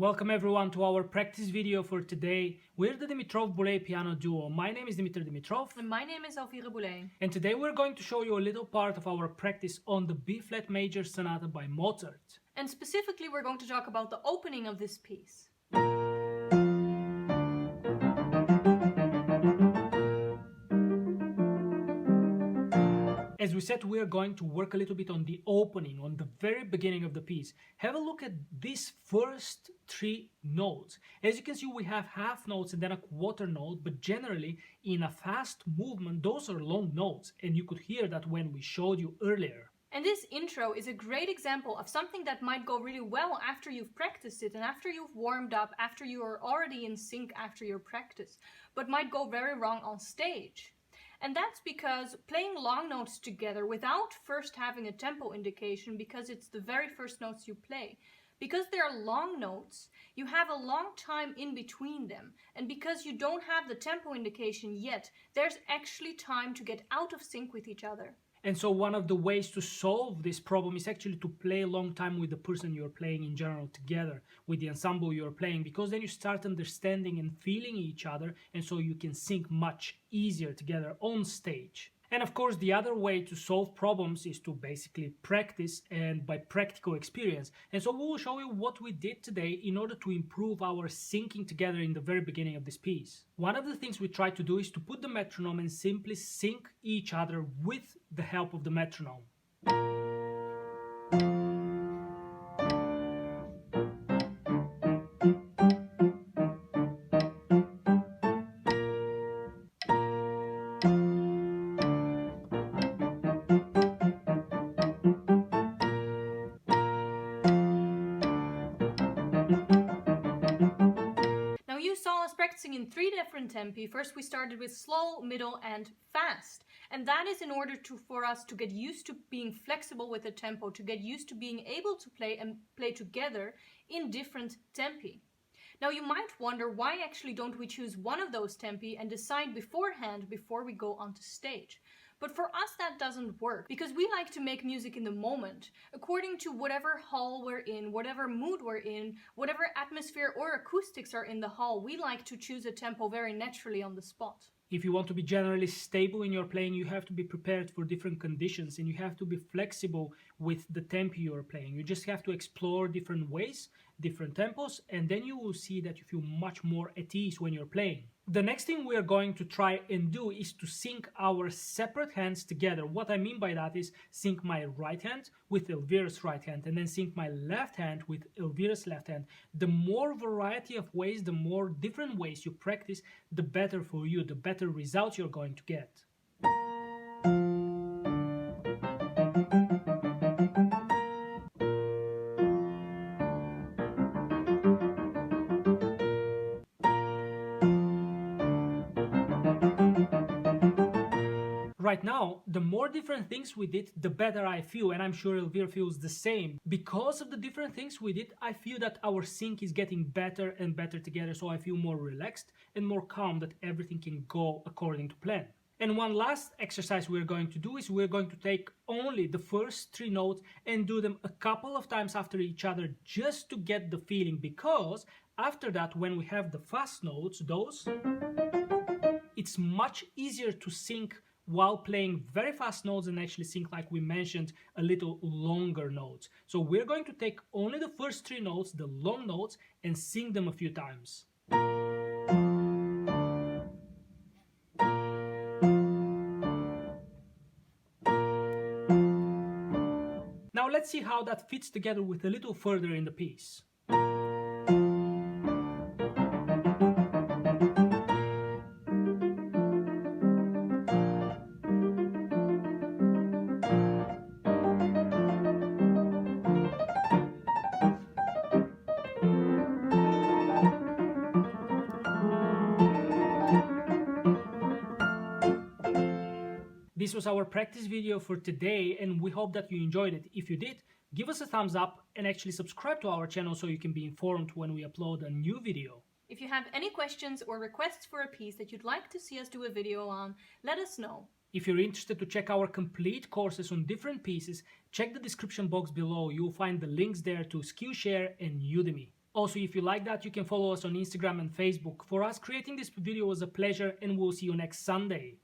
Welcome everyone to our practice video for today. We're the DimitrovBoelee piano duo. My name is Dimitri Dimitrov. And my name is Elvira Boelee. And today we're going to show you a little part of our practice on the B-flat major sonata by Mozart. And specifically we're going to talk about the opening of this piece. As we said, we are going to work a little bit on the opening, on the very beginning of the piece. Have a look at these first three notes. As you can see, we have half notes and then a quarter note, but generally in a fast movement, those are long notes, and you could hear that when we showed you earlier. And this intro is a great example of something that might go really well after you've practiced it and after you've warmed up, after you are already in sync after your practice, but might go very wrong on stage. And that's because playing long notes together without first having a tempo indication, because it's the very first notes you play, because they're long notes, you have a long time in between them. And because you don't have the tempo indication yet, there's actually time to get out of sync with each other. And so one of the ways to solve this problem is actually to play a long time with the person you're playing in general together, with the ensemble you're playing, because then you start understanding and feeling each other, and so you can sync much easier together on stage. And of course, the other way to solve problems is to basically practice and by practical experience. And so we will show you what we did today in order to improve our syncing together in the very beginning of this piece. One of the things we try to do is to put the metronome and simply sync each other with the help of the metronome. Now you saw us practicing in 3 different tempi. First we started with slow, middle and fast. And that is in order for us to get used to being flexible with the tempo, to get used to being able to play together in different tempi. Now you might wonder, why actually don't we choose one of those tempi and decide beforehand before we go onto stage? But for us that doesn't work, because we like to make music in the moment, according to whatever hall we're in, whatever mood we're in, whatever atmosphere or acoustics are in the hall. We like to choose a tempo very naturally on the spot. If you want to be generally stable in your playing, you have to be prepared for different conditions, and you have to be flexible with the tempo you're playing. You just have to explore different ways, different tempos, and then you will see that you feel much more at ease when you're playing. The next thing we are going to try and do is to sync our separate hands together. What I mean by that is sync my right hand with Elvira's right hand, and then sync my left hand with Elvira's left hand. The more variety of ways, the more different ways you practice, the better for you, the better results you're going to get. Right now, the more different things we did, the better I feel, and I'm sure Elvira feels the same. Because of the different things we did, I feel that our sync is getting better and better together, so I feel more relaxed and more calm that everything can go according to plan. And one last exercise we're going to do is we're going to take only the first 3 notes and do them a couple of times after each other, just to get the feeling, because after that, when we have the fast notes, those, it's much easier to sync while playing very fast notes and actually sync, like we mentioned, a little longer notes. So we're going to take only the first 3 notes, the long notes, and sing them a few times. Now let's see how that fits together with a little further in the piece. This was our practice video for today, and we hope that you enjoyed it. If you did, give us a thumbs up and actually subscribe to our channel so you can be informed when we upload a new video. If you have any questions or requests for a piece that you'd like to see us do a video on, let us know. If you're interested to check our complete courses on different pieces, check the description box below. You'll find the links there to Skillshare and Udemy. Also, if you like that, you can follow us on Instagram and Facebook. For us, creating this video was a pleasure, and we'll see you next Sunday.